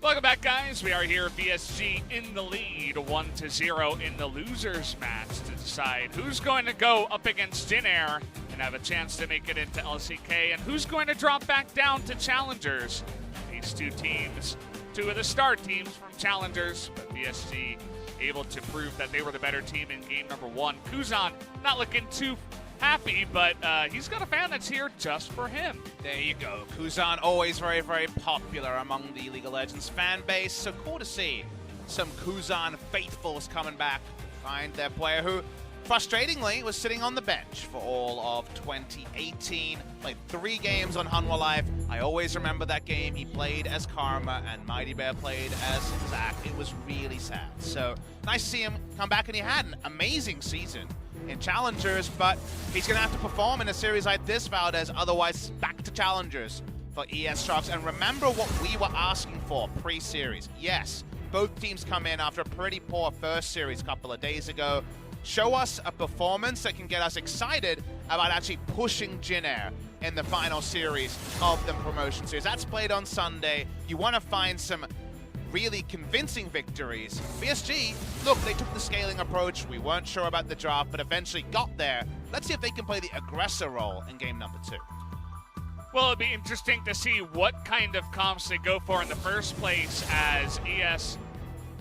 Welcome back, guys. We are here, VSG in the lead, 1-0 in the losers match to decide who's going to go up against GuGer and have a chance to make it into LCK, and who's going to drop back down to challengers. These two teams, two of the star teams from challengers, but VSG able to prove that they were the better team in game number 1. Kuzan not looking too happy, but he's got a fan that's here just for him. There you go. Kuzan always very, very popular among the League of Legends fan base, so cool to see some Kuzan faithfuls coming back to find their player who, frustratingly, was sitting on the bench for all of 2018. Played 3 games on Hanwha Live. I always remember that game. He played as Karma and Mighty Bear played as Zach. It was really sad. So nice to see him come back, and he had an amazing season in Challengers, but he's going to have to perform in a series like this, Valdez, otherwise back to Challengers for ES Sharks. And remember what we were asking for pre-series. Yes, both teams come in after a pretty poor first series a couple of days ago. Show us a performance that can get us excited about actually pushing GuGer in the final series of the promotion series. That's played on Sunday. You want to find some really convincing victories. VSG, look, they took the scaling approach. We weren't sure about the draft, but eventually got there. Let's see if they can play the aggressor role in game number 2. Well, it'd be interesting to see what kind of comps they go for in the first place, as ES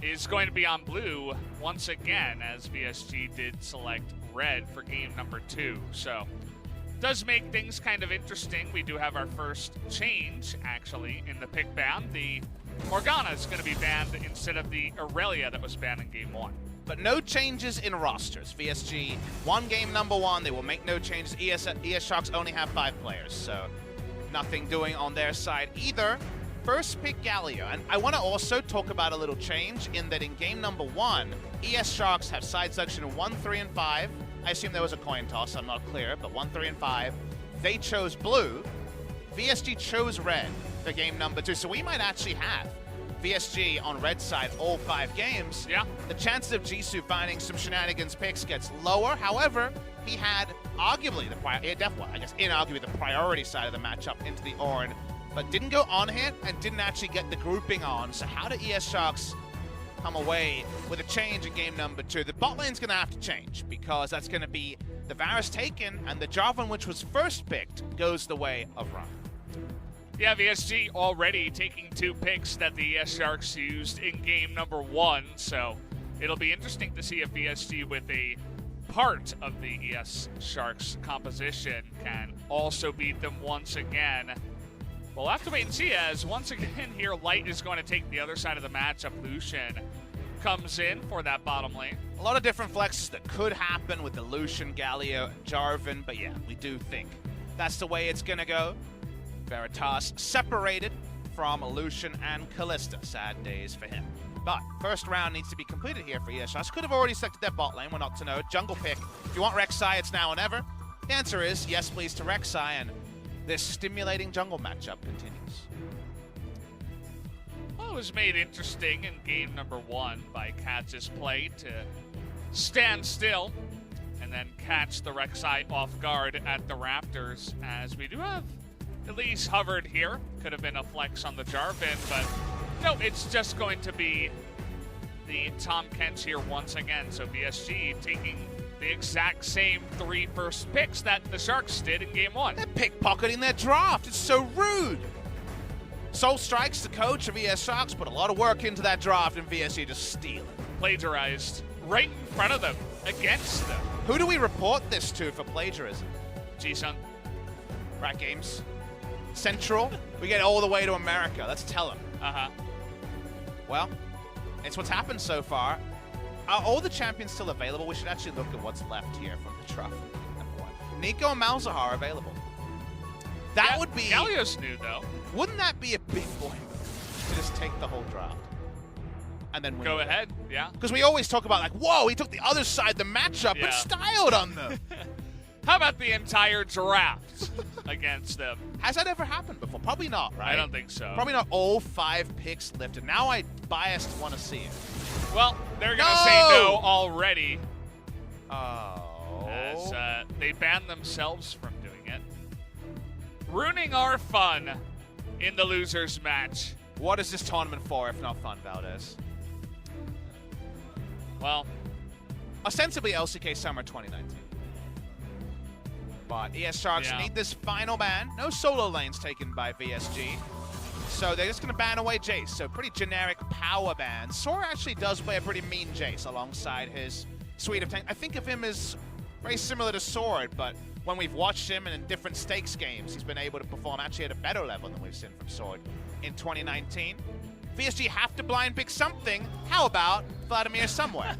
is going to be on blue once again, as VSG did select red for game number 2. So, does make things kind of interesting. We do have our first change, actually, in the pick ban. The Morgana is going to be banned instead of the Aurelia that was banned in game 1. But no changes in rosters. VSG won game number 1. They will make no changes. ES Sharks only have 5 players, so nothing doing on their side either. First pick Galio, and I want to also talk about a little change in that in game number 1, ES Sharks have side selection 1, 3, and 5. I assume there was a coin toss, I'm not clear, but 1, 3, and 5. They chose blue. VSG chose red for game number 2, so we might actually have VSG on red side all 5 games. Yeah. The chances of Jisu finding some shenanigans picks gets lower. However, he had arguably inarguably the priority side of the matchup into the Orin, but didn't go on hit and didn't actually get the grouping on. So how do ES Sharks come away with a change in game number 2? The bot lane's going to have to change, because that's going to be the Varus taken, and the Jarvan, which was first picked, goes the way of Ryan. Yeah, VSG already taking 2 picks that the ES Sharks used in game number 1, so it'll be interesting to see if VSG, with a part of the ES Sharks composition, can also beat them once again. We'll have to wait and see, as once again here, Light is going to take the other side of the matchup. Lucian comes in for that bottom lane. A lot of different flexes that could happen with the Lucian, Galio, and Jarvan, but yeah, we do think that's the way it's going to go. Veritas separated from Lucian and Callista. Sad days for him. But first round needs to be completed here for ES Sharks. Could have already selected their bot lane, we're not to know. Jungle pick. If you want Rek'Sai, it's now or never. The answer is yes, please, to Rek'Sai, and this stimulating jungle matchup continues. Well, it was made interesting in game number 1 by Katz's play to stand still and then catch the Rek'Sai off guard at the Raptors, as we do have Elise hovered here. Could have been a flex on the Jarvan, but no, it's just going to be the Tom Kents here once again. So VSG taking the exact same 3 first picks that the Sharks did in game 1. They're pickpocketing their draft. It's so rude. Soul Strikes, the coach of ES Sharks, put a lot of work into that draft, and VSG just steal it. Plagiarized right in front of them, against them. Who do we report this to for plagiarism? Jisu. Rat Games. Central. We get all the way to America. Let's tell them. Well, it's what's happened so far. Are all the champions still available? We should actually look at what's left here from the draft. Number 1. Nico and Malzahar available. That would be... Galio's new, though. Wouldn't that be a big boy move to just take the whole draft? And then win. Go ahead, yeah. Because we always talk about, like, whoa, he took the other side of the matchup, but styled on them. How about the entire draft against them? Has that ever happened before? Probably not, right? I don't think so. Probably not all 5 picks lifted. Now I biased want to see it. Well, they're going to say no already. Oh. As they banned themselves from doing it. Ruining our fun in the losers match. What is this tournament for if not fun, Valdez? Well, ostensibly LCK Summer 2019. But ES Sharks need this final ban. No solo lanes taken by VSG. So they're just going to ban away Jace. So pretty generic power ban. SoaR actually does play a pretty mean Jace alongside his suite of tank. I think of him as very similar to SoaR, but when we've watched him and in different stakes games, he's been able to perform actually at a better level than we've seen from SoaR in 2019. VSG have to blind pick something. How about Vladimir somewhere?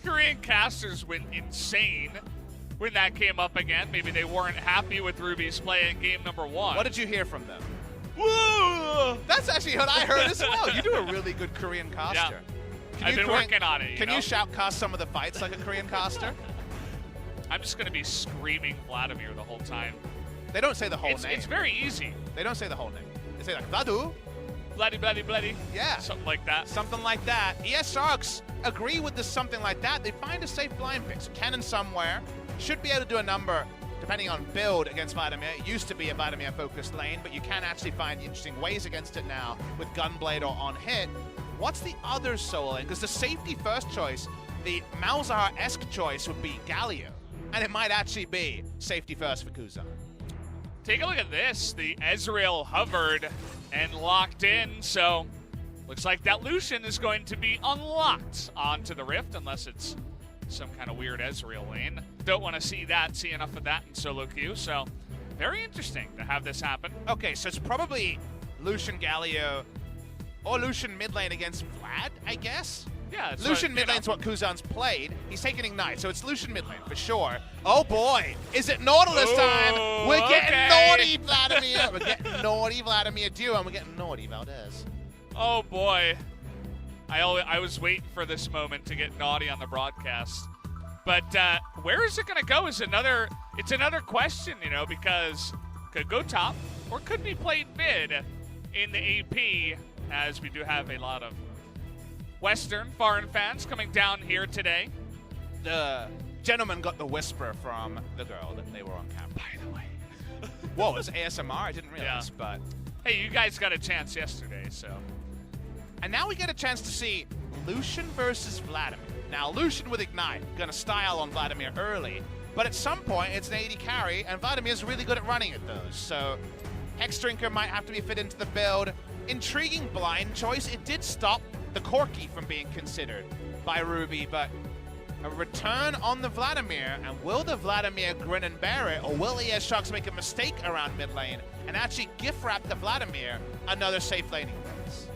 Korean casters went insane when that came up again. Maybe they weren't happy with Ruby's play in game number 1. What did you hear from them? Woo! That's actually what I heard as well. You do a really good Korean caster. Yeah. I've been working on it. Can you shoutcast some of the fights like a Korean caster? I'm just going to be screaming Vladimir the whole time. They don't say the whole name. It's very easy. They don't say the whole name. They say like Vladu. Bloody, bloody, bloody. Yeah. Something like that. Something like that. ES Sharks agree with this something like that. They find a safe blind pick. So Cannon somewhere should be able to do a number depending on build against Vladimir. It used to be a Vladimir-focused lane, but you can actually find interesting ways against it now with Gunblade or on hit. What's the other solo lane? Because the safety first choice, the Malzahar-esque choice would be Galio. And it might actually be safety first for Kuzan. Take a look at this. The Ezreal hovered and locked in, so looks like that Lucian is going to be unlocked onto the Rift, unless it's some kind of weird Ezreal lane. Don't want to see enough of that in solo queue, so very interesting to have this happen. Okay, so it's probably Lucian Galio or Lucian mid lane against Vlad, I guess? Yeah, Lucian mid lane's what Kuzan's played. He's taking Ignite, so it's Lucian mid lane for sure. Oh boy, is it Nautilus time? We're getting naughty, Vladimir. We're getting naughty, Vladimir Duo, and we're getting naughty, Valdez. Oh boy. I was waiting for this moment to get naughty on the broadcast. But where is it going to go it's another question, you know, because could go top or could be played mid in the AP, as we do have a lot of Western foreign fans coming down here today. The gentleman got the whisper from the girl that they were on camera. By the way. Whoa, it was ASMR? I didn't realize, but... Hey, you guys got a chance yesterday, so... And now we get a chance to see Lucian versus Vladimir. Now, Lucian with Ignite, gonna style on Vladimir early, but at some point, it's an AD carry, and Vladimir's really good at running at those, so Hex Drinker might have to be fit into the build. Intriguing blind choice. It did stop the Corki from being considered by Ruby, but a return on the Vladimir, and will the Vladimir grin and bear it, or will ES Sharks make a mistake around mid lane and actually gift wrap the Vladimir another safe laning phase?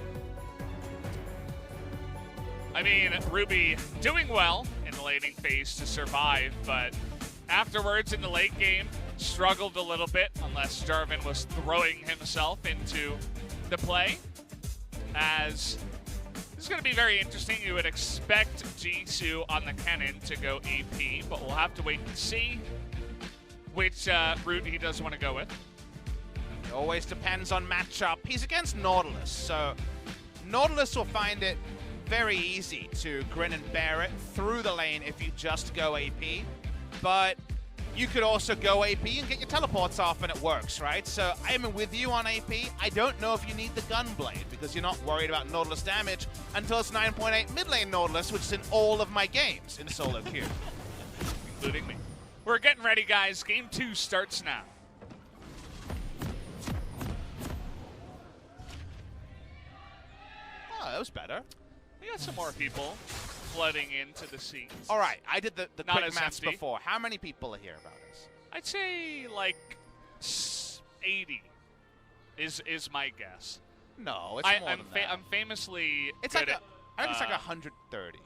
I mean, Ruby doing well in the laning phase to survive, but afterwards in the late game, struggled a little bit unless Jarvan was throwing himself into the play. As this is going to be very interesting. You would expect Jisu on the cannon to go AP, but we'll have to wait and see which route he does want to go with. It always depends on matchup. He's against Nautilus, so Nautilus will find it very easy to grin and bear it through the lane if you just go AP, but you could also go AP and get your teleports off and it works, right? So I am with you on AP. I don't know if you need the Gunblade because you're not worried about Nautilus damage until it's 9.8 mid lane Nautilus, which is in all of my games in solo queue. Including me. We're getting ready, guys. Game 2 starts now. Oh, that was better. We got some more people flooding into the scenes. All right, I did the Not quick as maths empty. before. How many people are here about us? I'd say like 80 is my guess. No, it's more I'm than that. I'm famously It's good like at, I think it's like 130.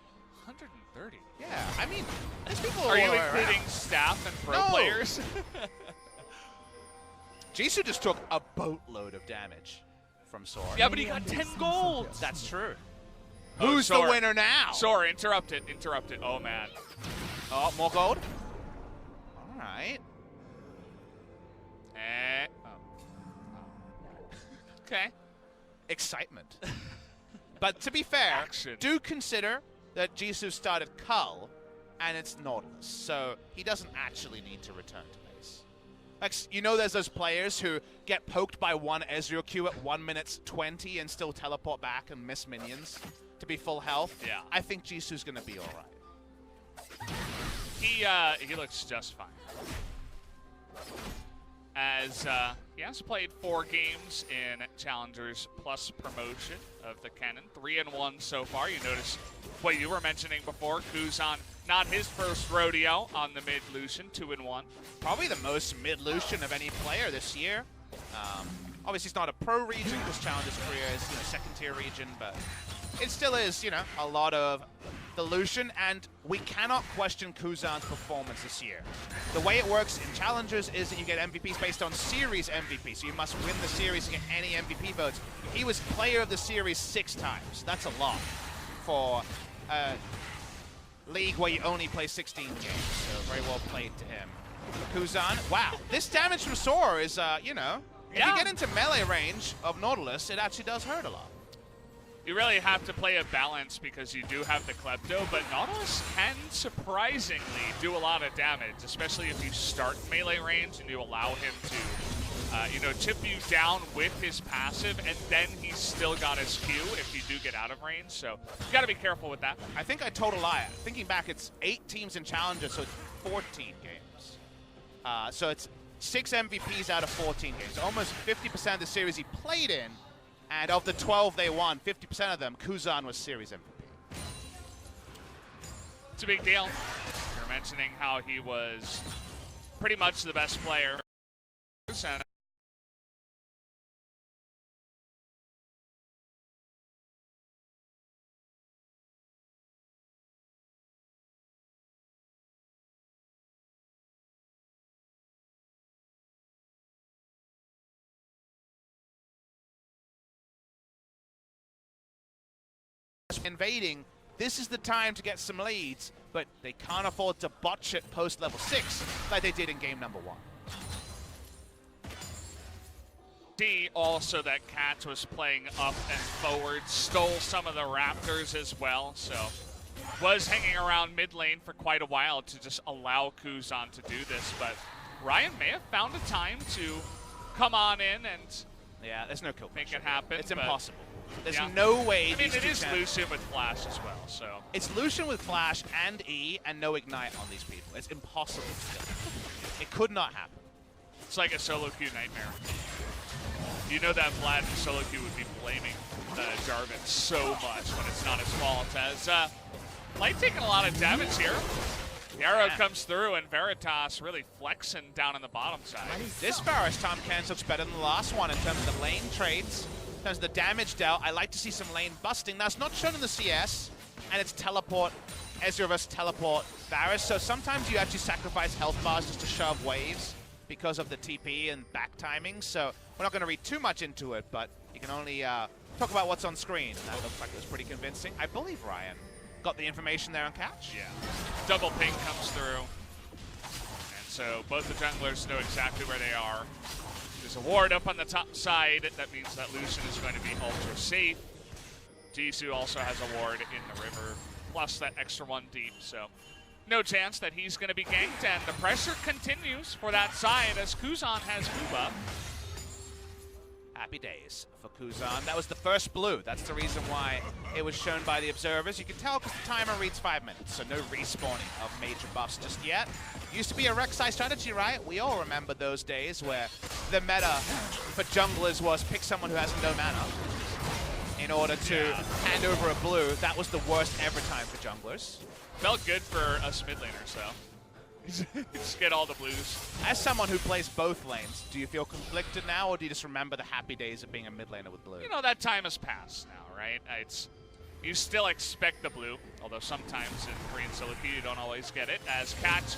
130. Yeah, I mean, there's people Are you all including around. staff and pro No. players? Jisu just took a boatload of damage from SoaR. Yeah, but he got 10 gold. That's true. Oh, Who's the SoaR. winner now? SoaR, interrupt it. Oh, man. Oh, more gold? All right. Okay. Excitement. But to be fair, Action. do consider that Jisu started Cull, and it's Nautilus, so he doesn't actually need to return to base. Like, you know, there's those players who get poked by one Ezreal Q at 1:20 and still teleport back and miss minions to be full health. Yeah. I think Jisu's going to be all right. He looks just fine. As he has played 4 games in Challengers Plus promotion of the Cannon, 3-1 so far. You notice what you were mentioning before, Kuzan, not his first rodeo on the mid Lucian, 2-1. Probably the most mid Lucian of any player this year. Obviously, it's not a pro region because Challengers career is, you know, second tier region, but it still is, you know, a lot of the Lucian, and we cannot question Kuzan's performance this year. The way it works in Challengers is that you get MVPs based on series MVP, so you must win the series to get any MVP votes. He was player of the series 6 times. That's a lot for a league where you only play 16 games, so very well played to him. Kuzan, wow, this damage from SoaR is, you know, if you get into melee range of Nautilus, it actually does hurt a lot. You really have to play a balance because you do have the Klepto, but Nautilus can surprisingly do a lot of damage, especially if you start melee range and you allow him to, you know, chip you down with his passive, and then he's still got his Q if you do get out of range. So you got to be careful with that. I think I told a lie. Thinking back, it's 8 teams in Challengers, so it's 14 games. So it's 6 MVPs out of 14 games. Almost 50% of the series he played in. And of the 12 they won, 50% of them, Kuzan was series MVP. It's a big deal. You're mentioning how he was pretty much the best player. And invading, this is the time to get some leads, but they can't afford to botch it post level 6 like they did in game number 1. see also that Cat was playing up and forward, stole some of the Raptors as well, so was hanging around mid lane for quite a while to just allow Kuzan to do this, but Ryan may have found a time to come on in and yeah, there's no kill make it happen. It's impossible. There's yeah. no way. I mean, it is Lucian with Flash as well, so. It's Lucian with Flash and E and no Ignite on these people. It's impossible still. It could not happen. It's like a solo queue nightmare. You know that Vlad in solo queue would be blaming Jarvan so much when it's not his fault. As Light taking a lot of damage here. The arrow comes through, and Veritas really flexing down on the bottom side. This Varus Tom Cans looks better than the last one in terms of the lane trades. In terms of the damage dealt, I like to see some lane busting. Now, it's not shown in the CS, and it's teleport, Ezreal versus teleport Varus, so sometimes you actually sacrifice health bars just to shove waves because of the TP and back timing, so we're not going to read too much into it, but you can only talk about what's on screen. That looks like it was pretty convincing. I believe Ryan got the information there on catch. Yeah. Double ping comes through, and so both the junglers know exactly where they are. There's a ward up on the top side. That means that Lucian is going to be ultra safe. Jisu also has a ward in the river, plus that extra one deep, so no chance that he's going to be ganked, and the pressure continues for that side as Kuzan has move up. Happy days for Kuzan. That was the first blue. That's the reason why it was shown by the observers. You can tell because the timer reads 5 minutes, so no respawning of major buffs just yet. Used to be a Rek'Sai strategy, right? We all remember those days where the meta for junglers was pick someone who has no mana in order to hand over a blue. That was the worst ever time for junglers. Felt good for us mid laners, though. Just get all the blues. As someone who plays both lanes, do you feel conflicted now, or do you just remember the happy days of being a mid laner with blue? You know, that time has passed now, right? You still expect the blue, although sometimes in Korean solo queue you don't always get it, as Cat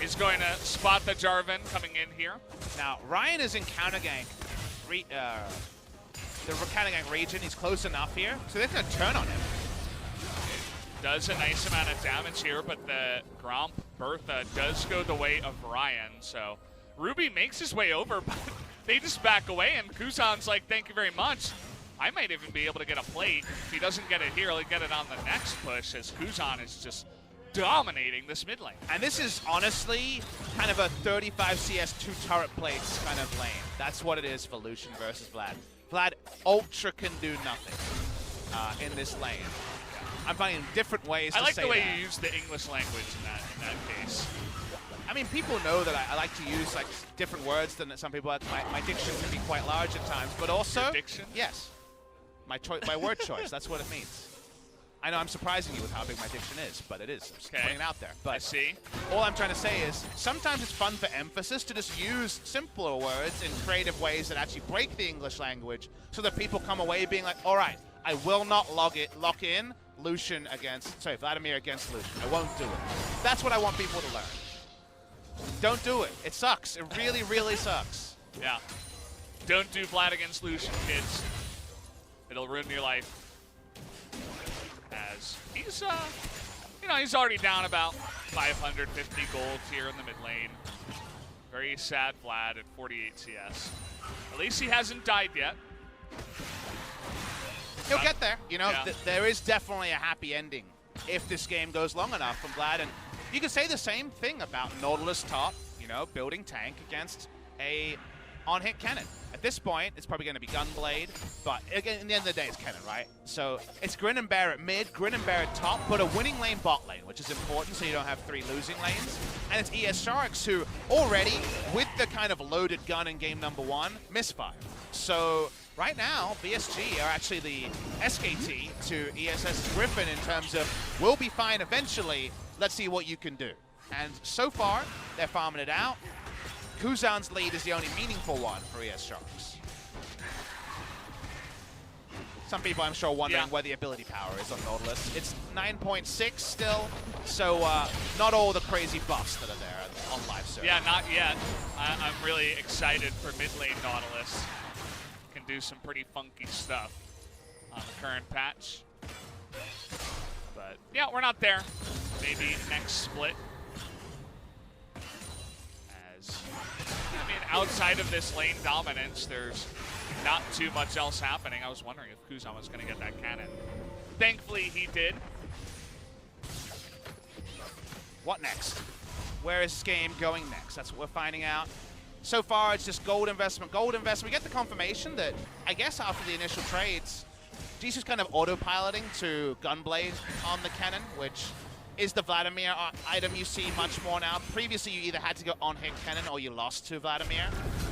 is going to spot the Jarvan coming in here. Now, Ryan is in counter gank. The counter gank region, he's close enough here, so they're going to turn on him. Does a nice amount of damage here, but the Gromp Bertha does go the way of Ryan, so Ruby makes his way over, but they just back away, and Kuzan's like, thank you very much. I might even be able to get a plate. If he doesn't get it here, he'll get it on the next push, as Kuzan is just dominating this mid lane. And this is honestly kind of a 35 CS 2 turret plates kind of lane. That's what it is for Lucian versus Vlad. Vlad ultra can do nothing in this lane. I'm finding different ways to say that. I like the way you use the English language in that case. I mean, people know that I like to use like different words than some people. My diction can be quite large at times, but also your diction? Yes, my word choice. That's what it means. I know I'm surprising you with how big my diction is, but it is. I'm just putting it out there. But I see. All I'm trying to say is sometimes it's fun for emphasis to just use simpler words in creative ways that actually break the English language, so that people come away being like, all right, I will not lock in Vladimir against Lucian. I won't do it. That's what I want people to learn. Don't do it. It sucks. It really, really sucks. Yeah. Don't do Vlad against Lucian, kids. It'll ruin your life. As he's, he's already down about 550 gold here in the mid lane. Very sad Vlad at 48 CS. At least he hasn't died yet. He'll get there. You know, yeah. There is definitely a happy ending if this game goes long enough from Vlad. And you can say the same thing about Nautilus top, building tank against a on-hit cannon. At this point, it's probably going to be Gunblade, but again, in the end of the day, it's cannon, right? So it's Grin and Bear at mid, Grin and Bear at top, but a winning lane bot lane, which is important so you don't have 3 losing lanes. And it's ES Sharks who already, with the kind of loaded gun in game number 1, misfire. So right now, VSG are actually the SKT to ESS Griffin in terms of, we'll be fine eventually, let's see what you can do. And so far, they're farming it out. Kuzan's lead is the only meaningful one for ES Sharks. Some people, I'm sure, wondering where the ability power is on Nautilus. It's 9.6 still, so not all the crazy buffs that are there on live server. Yeah, not yet. I'm really excited for mid lane Nautilus. Can do some pretty funky stuff on the current patch. But yeah, we're not there. Maybe next split. Outside of this lane dominance, there's not too much else happening. I was wondering if Kuzan was going to get that cannon. Thankfully, he did. What next? Where is this game going next? That's what we're finding out. So far, it's just gold investment, gold investment. We get the confirmation that, I guess after the initial trades, Jisu's kind of autopiloting to Gunblade on the cannon, which is the Vladimir item you see much more now. Previously, you either had to go on-hit cannon or you lost to Vladimir.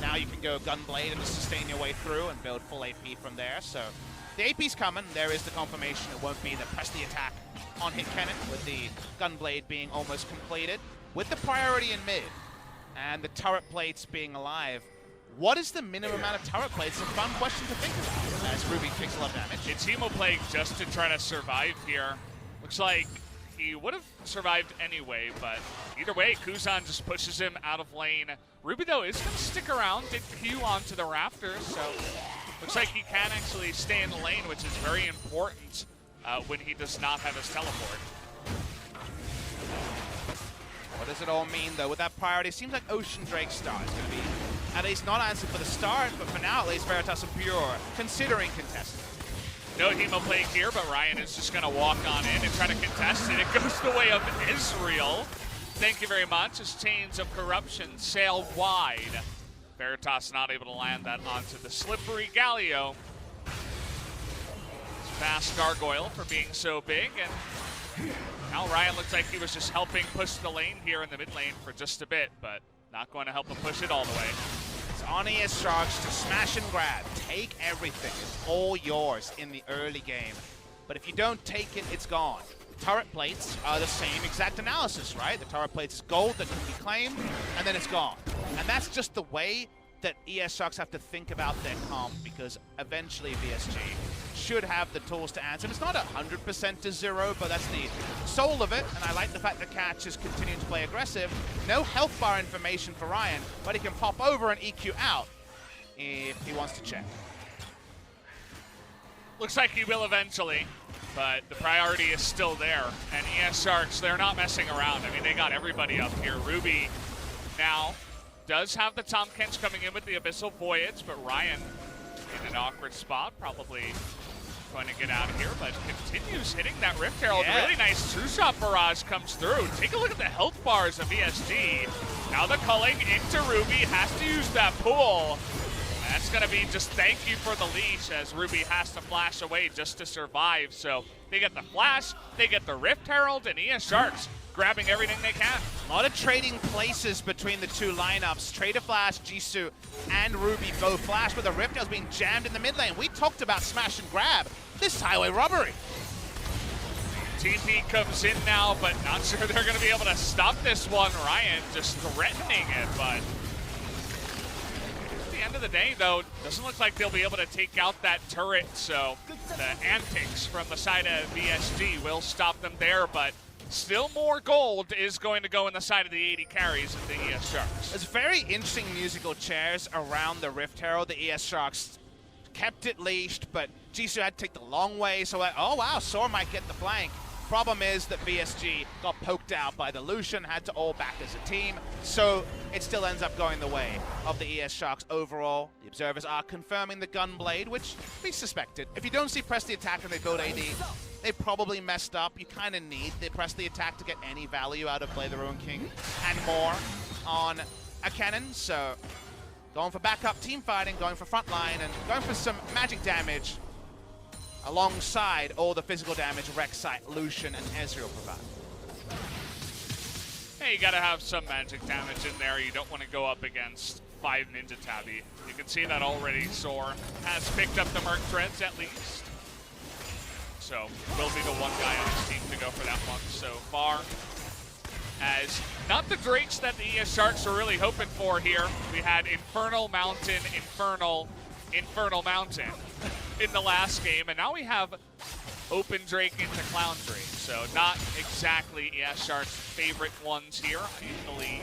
Now you can go Gunblade and just sustain your way through and build full AP from there. So the AP's coming. There is the confirmation. It won't be the press the attack on-hit cannon with the Gunblade being almost completed. With the priority in mid and the turret plates being alive, what is the minimum amount of turret plates? It's a fun question to think about as Ruby takes a lot of damage. It's Hemoplague just to try to survive here. Looks like he would have survived anyway, but either way, Kuzan just pushes him out of lane. Ruby, though, is going to stick around, did Q onto the rafters, so looks like he can actually stay in the lane, which is very important when he does not have his teleport. What does it all mean, though, with that priority? It seems like Ocean Drake Star is going to be at least not answered for the start, but for now, at least, Veritas and Pure considering contesting. No Hemoplague here, but Ryan is just going to walk on in and try to contest it. It goes the way of Israel. Thank you very much. As Chains of Corruption sail wide. Veritas not able to land that onto the slippery Galio. Fast Gargoyle for being so big, and now Ryan looks like he was just helping push the lane here in the mid lane for just a bit, but not going to help him push it all the way. It's on ES Sharks to smash and grab. Take everything. It's all yours in the early game. But if you don't take it, it's gone. Turret plates are the same exact analysis, right? The turret plates is gold that can be claimed, and then it's gone. And that's just the way that ES Sharks have to think about their comp, because eventually VSG should have the tools to answer. It's not 100% to zero, but that's the soul of it, and I like the fact that Catch is continuing to play aggressive. No health bar information for Ryan, but he can pop over and EQ out if he wants to check. Looks like he will eventually, but the priority is still there. And ES Sharks, they're not messing around. I mean, they got everybody up here. Ruby now does have the Tom Kench coming in with the Abyssal Voyage, but Ryan in an awkward spot, probably going to get out of here, but continues hitting that Rift Herald. Yeah. Really nice two-shot barrage comes through. Take a look at the health bars of VSG. Now the culling into Ruby, has to use that pull. That's going to be just thank you for the leash, as Ruby has to flash away just to survive. So they get the flash, they get the Rift Herald, and ES Sharks grabbing everything they can. A lot of trading places between the two lineups. Trader Flash, Jisu, and Ruby both flash, but the Rift Herald's being jammed in the mid lane. We talked about smash and grab. This is highway robbery. TP comes in now, but not sure they're going to be able to stop this one. Ryan just threatening it, but at the end of the day, though, doesn't look like they'll be able to take out that turret, so the antics from the side of VSG will stop them there, but still more gold is going to go in the side of the 80 carries of the ES Sharks. There's very interesting musical chairs around the Rift Herald. The ES Sharks kept it leashed, but Jisu had to take the long way, so like, oh wow, SoaR might get the flank. Problem is that VSG got poked out by the Lucian, had to all back as a team, so it still ends up going the way of the ES Sharks overall. The observers are confirming the Gunblade, which we suspected. If you don't see press the attack and they build AD, they probably messed up. You kind of need the press the attack to get any value out of Play the Ruin King and more on a cannon, so going for backup team fighting, going for frontline, and going for some magic damage alongside all the physical damage Rek'Sai, Lucian, and Ezreal provide. Hey, you gotta have some magic damage in there. You don't want to go up against 5 Ninja Tabby. You can see that already. SoaR has picked up the Merc Treads at least. So, will be the one guy on his team to go for that one so far. As not the Drakes that the ES Sharks are really hoping for here. We had Infernal Mountain, Infernal Mountain in the last game, and now we have Open Drake into Clown Drake. So not exactly ES Sharks' favorite ones here, I believe.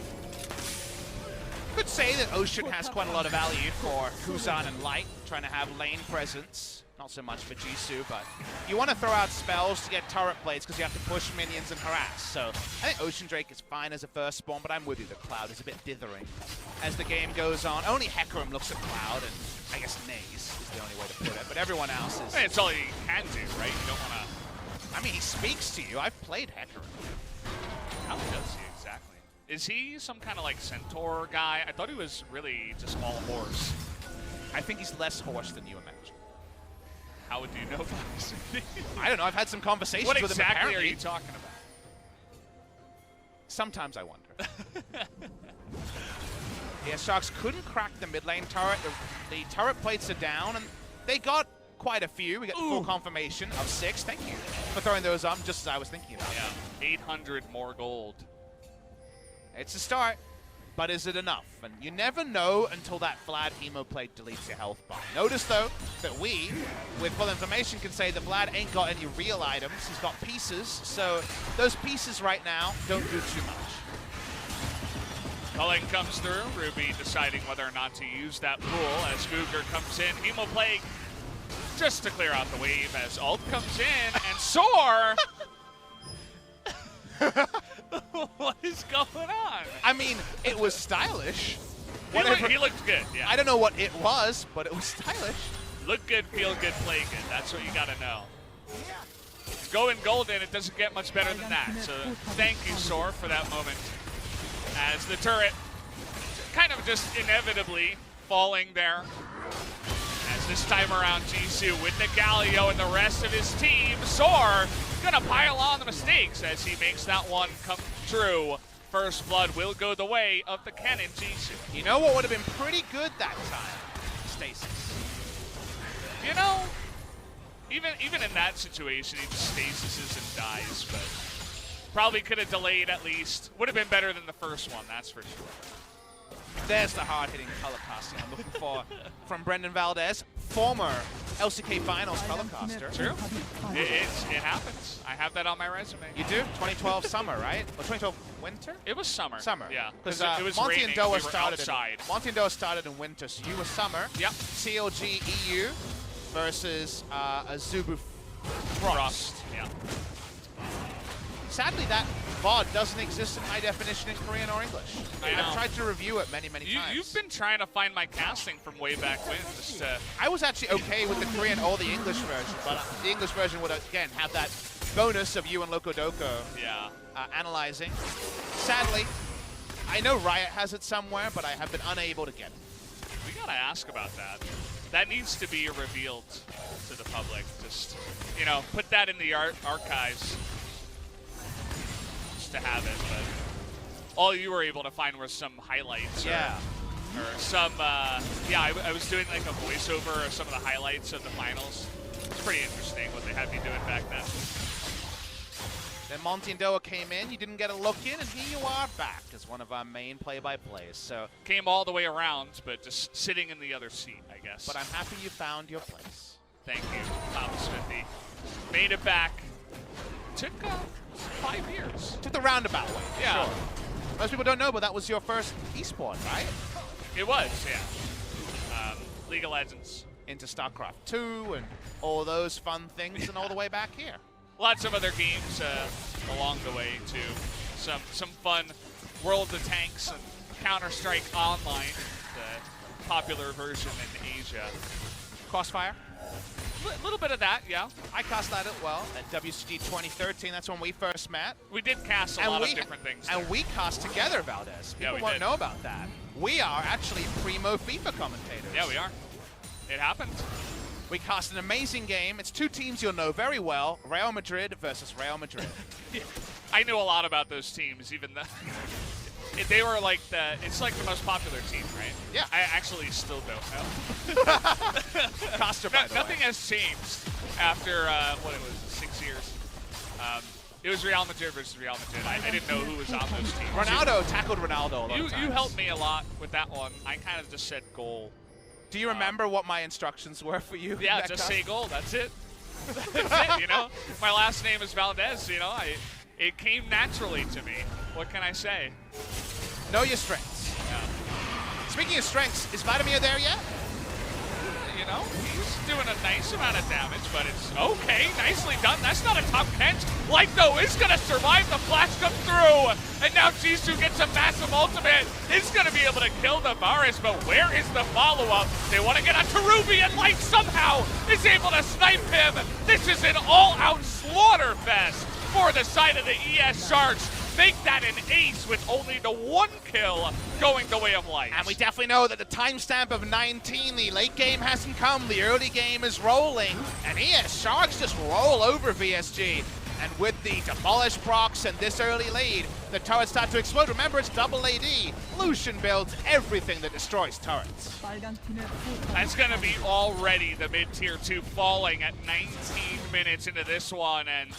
Could say that Ocean has quite a lot of value for Kuzan and Light, trying to have lane presence. Not so much for Jisu, but you want to throw out spells to get turret plates because you have to push minions and harass. So I think Ocean Drake is fine as a first spawn, but I'm with you. The Cloud is a bit dithering as the game goes on. Only Hecarim looks at Cloud, and I guess Naze is the only way to put it, but everyone else is... I mean, it's all he can do, right? You don't want to... I mean, he speaks to you. I've played Hecarim. How does he exactly? Is he some kind of like centaur guy? I thought he was really just all horse. I think he's less horse than you imagine. How would you know that? I don't know. I've had some conversations what with him. What exactly apparently. are you talking about? Sometimes I wonder. Yeah, Sharks couldn't crack the mid lane turret. The turret plates are down, and they got quite a few. We got the full confirmation of 6. Thank you for throwing those up, just as I was thinking about. Yeah, 800 more gold. It's a start, but is it enough? And you never know until that Vlad emo plate deletes your health bar. Notice, though, that we, with full information, can say that Vlad ain't got any real items. He's got pieces, so those pieces right now don't do too much. Culling comes through, Ruby deciding whether or not to use that pool as GuGer comes in. Hemo Plague just to clear out the wave as ult comes in, and SoaR! What is going on? I mean, it was stylish. He looked good, yeah. I don't know what it was, but it was stylish. Look good, feel good, play good. That's what you gotta know. Going golden, it doesn't get much better than that. So thank you, SoaR, for that moment. As the turret kind of just inevitably falling there. As this time around, Jisu with the Galio and the rest of his team. SoaR gonna pile on the mistakes as he makes that one come true. First blood will go the way of the cannon Jisu. You know what would have been pretty good that time? Stasis. You know, even in that situation, he just stasises and dies, but probably could have delayed at least. Would have been better than the first one, that's for sure. There's the hard-hitting color casting I'm looking for from Brendan Valdez, former LCK Finals color caster. True. It happens. I have that on my resume. You do? 2012 summer, right? Or 2012 winter? It was summer. Summer. Yeah. Because it was Monty raining. and Doa We were started outside. Monty and Doa started in winter, so you were summer. Yep. CLG EU versus Azubu Frost. Yeah. Sadly, that VOD doesn't exist in high definition in Korean or English. I've tried to review it many times. You've been trying to find my casting from way back when. Just, I was actually okay with the Korean or the English version, but the English version would, again, have that bonus of you and Loco Doco analyzing. Sadly, I know Riot has it somewhere, but I have been unable to get it. We gotta ask about that. That needs to be revealed to the public. Just, you know, put that in the archives just to have it. But all you were able to find were some highlights. Yeah. Or some, I was doing like a voiceover of some of the highlights of the finals. It's pretty interesting what they had me doing back then. Then Monty and Doa came in, you didn't get a look in, and here you are back as one of our main play-by-plays. So came all the way around, but just sitting in the other seat, I guess. But I'm happy you found your place. Thank you, Papa Smithy. Made it back. Took 5 years. Took the roundabout way. Yeah. Sure. Most people don't know, but that was your first esport, right? It was, yeah. League of Legends. Into StarCraft 2 and all those fun things, and all the way back here. Lots of other games along the way too. Some fun World of Tanks and Counter-Strike Online, the popular version in Asia. Crossfire? A little bit of that, yeah. I cast that as well at WCG 2013. That's when we first met. We did cast a lot of different things. And we cast together, Valdez. People won't know about that. We are actually primo FIFA commentators. Yeah, we are. It happened. We cast an amazing game. It's 2 teams you'll know very well, Real Madrid versus Real Madrid. I knew a lot about those teams, even though they were like it's like the most popular team, right? Yeah. I actually still don't know. Costa, by the Nothing way. has changed after, what it was, 6 years. It was Real Madrid versus Real Madrid. I didn't know who was on those teams. Ronaldo tackled Ronaldo a lot of You times. helped me a lot with that one. I kind of just said goal. Do you remember what my instructions were for you? Yeah, just say goal. That's it. That's it, you know? My last name is Valdez, you know? It came naturally to me. What can I say? Know your strengths. Yeah. Speaking of strengths, is Vladimir there yet? You know, he's doing a nice amount of damage, but it's okay. Nicely done. That's not a top bench. Light, though, is going to survive. The flash comes through. And now Jisu gets a massive ultimate. Is going to be able to kill the Varus, but where is the follow-up? They want to get onto Ruby, and Light somehow is able to snipe him. This is an all-out slaughter fest for the side of the ES Sharks. Make that an ace with only the 1 kill going the way of Light. And we definitely know that the timestamp of 19, the late game hasn't come, the early game is rolling, and ES Sharks just roll over VSG. And with the demolished procs and this early lead, the turrets start to explode. Remember, it's double AD. Lucian builds everything that destroys turrets. That's going to be already the mid-tier 2 falling at 19 minutes into this one, and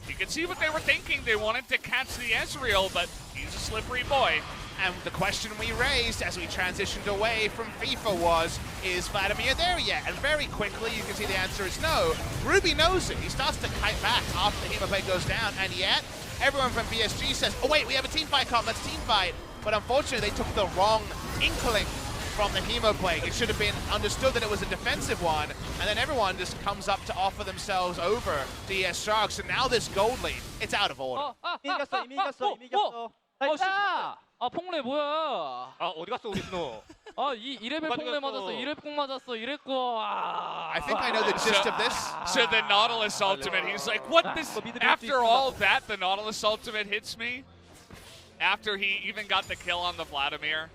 you can see what they were thinking. They wanted to catch the Ezreal, but he's a slippery boy. And the question we raised as we transitioned away from FIFA was, is Vladimir there yet? And very quickly, you can see the answer is no. Ruby knows it. He starts to kite back after the Hemoplay goes down, and yet, everyone from VSG says, oh wait, we have a teamfight comp, let's teamfight. But unfortunately, they took the wrong inkling from the Hemoplay. It should have been understood that it was a defensive one, and then everyone just comes up to offer themselves over the ES Sharks, and now this gold lead, it's out of order. 이미 이겼어. 폭레 뭐야? 어디 갔어 우리 스노? 2레벨 폭레 맞았어. 2레벨 공 맞았어. 이랬고. I think I know the gist of this. So the Nautilus ultimate, he's like, what this? After all that, the Nautilus ultimate hits me? After he even got the kill on the Vladimir,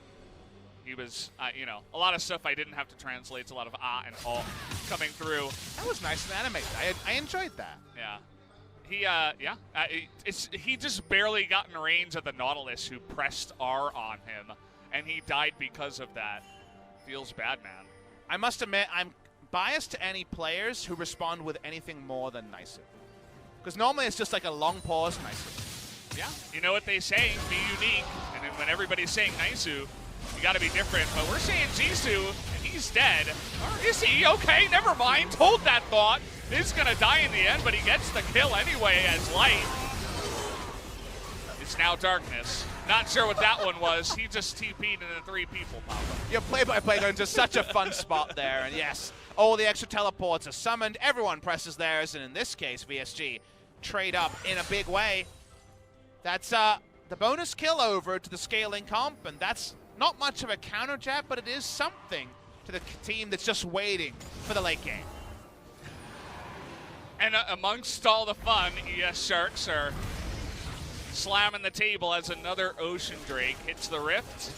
he was, you know, a lot of stuff I didn't have to translate. It's a lot of and coming through. That was nice and animated. I enjoyed that. Yeah. He just barely got in range of the Nautilus who pressed R on him, and he died because of that. Feels bad, man. I must admit, I'm biased to any players who respond with anything more than nice. Because normally it's just like a long pause, nice. Yeah, you know what they say, be unique, and then when everybody's saying Naisu, you gotta be different, but we're saying Jisu, and he's dead. Or is he? Okay, never mind, hold that thought. He's gonna die in the end, but he gets the kill anyway as Light. It's now darkness. Not sure what that one was. He just TP'd into 3 people, Papa. Your play-by-play going to such a fun spot there, and yes, all the extra teleports are summoned, everyone presses theirs, and in this case, VSG trade up in a big way. That's the bonus kill over to the scaling comp, and that's not much of a counter jab, but it is something to the team that's just waiting for the late game. And amongst all the fun, ES Sharks are slamming the table as another Ocean Drake hits the rift.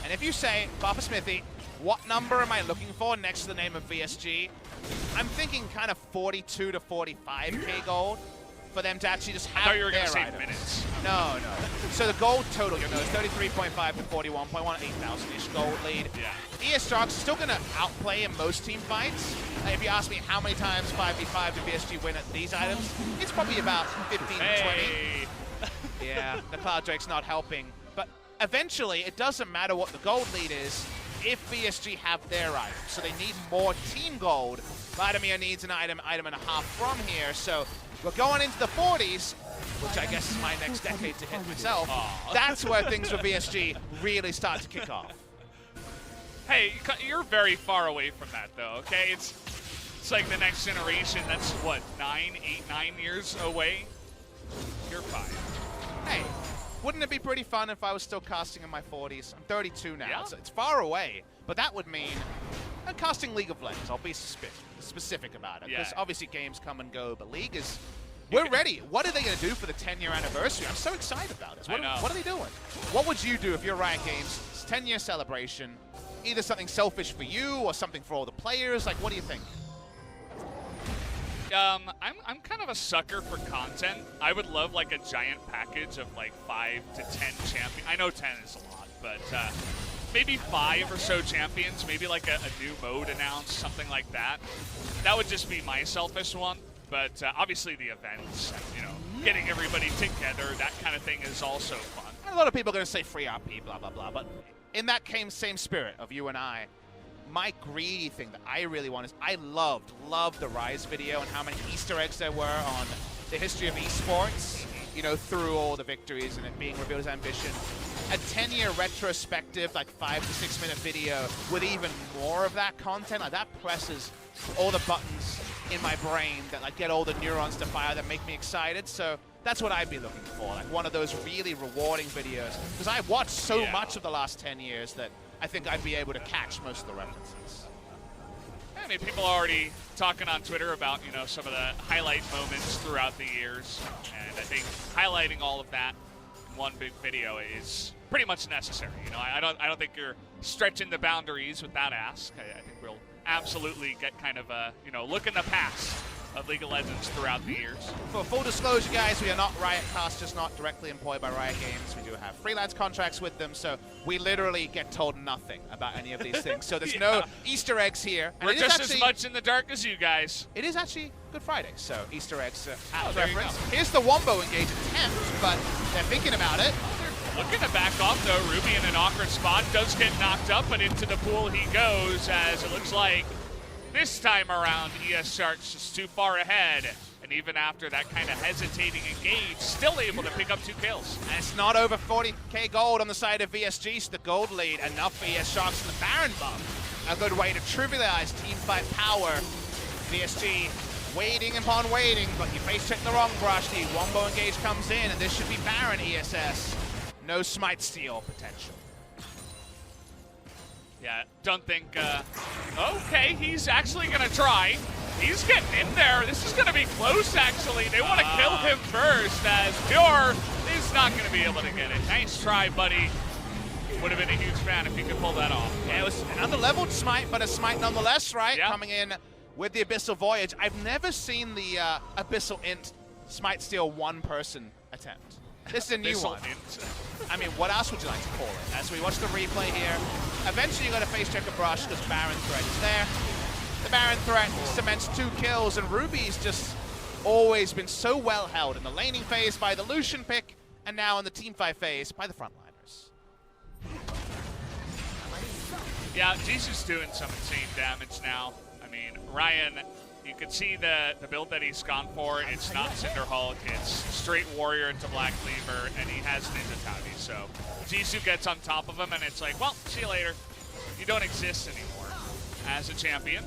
And if you say, Papa Smithy, what number am I looking for next to the name of VSG? I'm thinking kind of 42 to 45k gold for them to actually just have I thought you were their going to say items. minutes. No. So the gold total, you know, is 33.5 to 41.1, 8,000-ish gold lead. Yeah. ES Sharks still going to outplay in most team fights. If you ask me how many times 5v5 did VSG win at these items, it's probably about 15 to 20. Hey. Yeah, the Cloud Drake's not helping. But eventually, it doesn't matter what the gold lead is if VSG have their items. So they need more team gold. Vladimir needs an item and a half from here. So we're going into the 40s, which I guess is my next decade to hit myself. That's where things for VSG really start to kick off. Hey, you're very far away from that, though, okay? It's like the next generation that's, what, 9 years away? You're fine. Hey, wouldn't it be pretty fun if I was still casting in my 40s? I'm 32 now, Yeah. so it's far away, but that would mean I'm casting League of Legends. I'll be specific about it, because Yeah. obviously games come and go, but League is... We're ready. What are they going to do for the 10-year anniversary? I'm so excited about this. What are they doing? What would you do if you're Riot Games? It's a 10-year celebration. Either something selfish for you or something for all the players. Like, what do you think? I'm kind of a sucker for content. I would love like a giant package of like 5 to 10 champions. I know 10 is a lot, but maybe 5 or so champions. Maybe like a new mode announced, something like that. That would just be my selfish one. But obviously the events, you know, getting everybody together, that kind of thing is also fun. A lot of people are going to say free RP, blah, blah, blah. But in that same spirit of you and I, my greedy thing that I really want is I loved the Rise video and how many Easter eggs there were on the history of esports, you know, through all the victories and it being revealed as ambition. A 10-year retrospective, like 5 to 6 minute video with even more of that content, like that presses all the buttons in my brain that like get all the neurons to fire that make me excited. So that's what I'd be looking for, like one of those really rewarding videos. Because I've watched so much of the last 10 years that I think I'd be able to catch most of the references. I mean, people are already talking on Twitter about, you know, some of the highlight moments throughout the years. And I think highlighting all of that in one big video is pretty much necessary. You know, I don't think you're stretching the boundaries with that ask. I think we'll absolutely get kind of a, you know, look in the past of League of Legends throughout the years. For full disclosure, guys, we are not Riot Cast, just not directly employed by Riot Games. We do have freelance contracts with them, so we literally get told nothing about any of these things. So there's no Easter eggs here. And We're just as much in the dark as you guys. It is actually Good Friday, so Easter eggs at there you reference. go. Here's the Wombo engage attempt, but they're thinking about it. Looking to back off, though. Ruby in an awkward spot. Does get knocked up, but into the pool he goes, as it looks like this time around, ES Sharks just too far ahead. And even after that kind of hesitating engage, still able to pick up 2 kills. And it's not over 40k gold on the side of VSG, so the gold lead enough for ES Sharks in the Baron buff. A good way to trivialize teamfight power. VSG waiting upon waiting, but you face check the wrong brush. The Wombo engage comes in, and this should be Baron ESS. No smite steal potential. Yeah, don't think, okay, he's actually gonna try. He's getting in there. This is gonna be close, actually. They want to kill him first, as Pure is not gonna be able to get it. Nice try, buddy. Would have been a huge fan if he could pull that off. Yeah, it was an under-leveled smite, but a smite nonetheless, right? Yeah. Coming in with the Abyssal Voyage. I've never seen the Abyssal Int smite steal one-person attempt. This is a new one. I mean, what else would you like to call it? As we watch the replay here, eventually you got to face check a brush because Baron threat is there. The Baron threat cements 2 kills, and Ruby's just always been so well held in the laning phase by the Lucian pick, and now in the teamfight phase by the frontliners. Yeah, Jisu's doing some insane damage now. I mean, Ryan, you can see the build that he's gone for. It's not Cinderhulk, it's straight Warrior into Black Cleaver, and he has Ninja Tabi. So Jisu gets on top of him, and it's like, well, see you later. You don't exist anymore as a champion.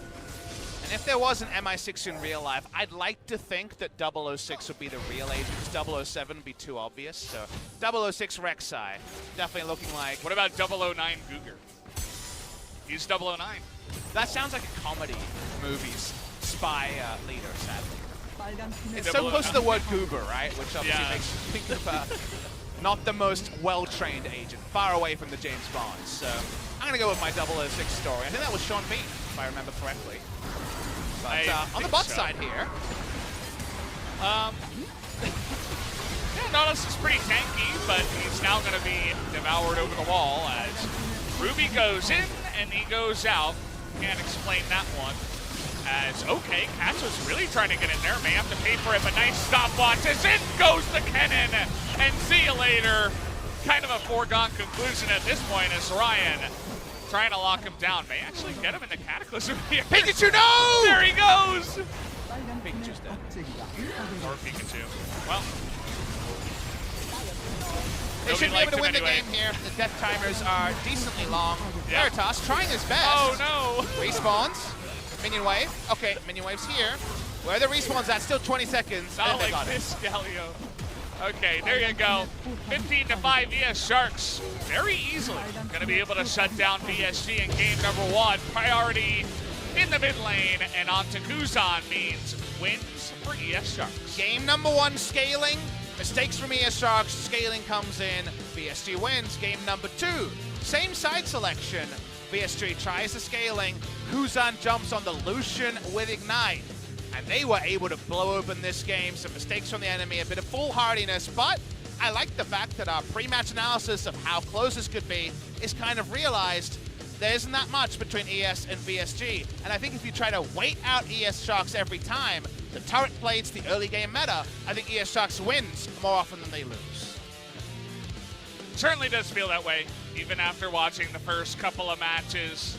And if there was an MI6 in real life, I'd like to think that 006 would be the real agent, because 007 would be too obvious. So 006 Rek'Sai, definitely looking like... What about 009 GuGer? He's 009. That sounds like a comedy movie's spy leader, sadly. It's so close to the word GuGer, right? Which obviously Yeah. makes you think of not the most well-trained agent, far away from the James Bonds. So I'm going to go with my 006 story. I think that was Sean Bean, if I remember correctly. But on the bot side here... Yeah, Nautilus is pretty tanky, but he's now going to be devoured over the wall as Ruby goes in and he goes out. Can't explain that one. As, okay, Katsu's really trying to get in there. May have to pay for it, but nice stopwatch as in goes the Kennen. And see you later. Kind of a foregone conclusion at this point as Ryan trying to lock him down. May actually get him into Cataclysm here. Pikachu, no! There he goes! Pikachu's dead. Or Pikachu. Well, They should be liked able to him win the anyway. game here. The death timers are decently long. Yeah. Veritas trying his best. Oh no! Respawns. Minion wave. Okay, minion wave's here. Where are the respawns at? Still 20 seconds. Not and they like got it. this, Galio. Okay, there you go. 15-5 ES Sharks. Very easily going to be able to shut down VSG in game number 1. Priority in the mid lane, and on to Kuzan means wins for ES Sharks. Game number 1 scaling. Mistakes from ES Sharks. Scaling comes in. VSG wins. Game number 2. Same side selection. VSG tries the scaling. Kuzan jumps on the Lucian with Ignite. And they were able to blow open this game. Some mistakes from the enemy, a bit of foolhardiness, but I like the fact that our pre-match analysis of how close this could be is kind of realized there isn't that much between ES and VSG. And I think if you try to wait out ES Sharks every time, the turret plays the early game meta, I think ES Sharks wins more often than they lose. Certainly does feel that way, even after watching the first couple of matches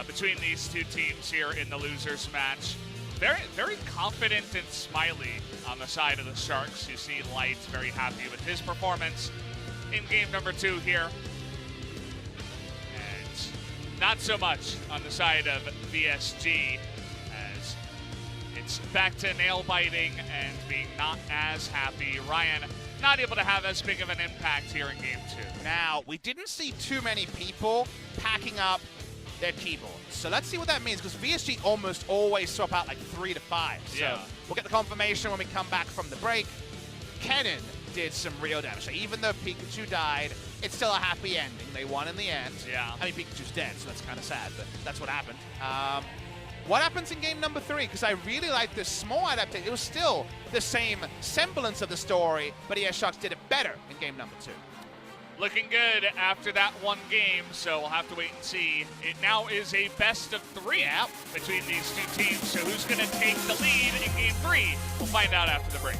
between these two teams here in the losers match. Very, very confident and smiley on the side of the Sharks. You see Light very happy with his performance in game number 2 here. And not so much on the side of VSG, as it's back to nail biting and being not as happy. Ryan not able to have as big of an impact here in game 2. Now, we didn't see too many people packing up their keyboards. So let's see what that means, because VSG almost always swap out like 3 to 5. So Yeah. we'll get the confirmation when we come back from the break. Kennen did some real damage. So even though Pikachu died, it's still a happy ending. They won in the end. Yeah. I mean, Pikachu's dead, so that's kind of sad, but that's what happened. What happens in game number 3? Because I really like this small adaptation. It was still the same semblance of the story, but ES Sharks did it better in game number 2. Looking good after that one game, so we'll have to wait and see. It now is a best of 3 between these two teams, so who's going to take the lead in game 3? We'll find out after the break.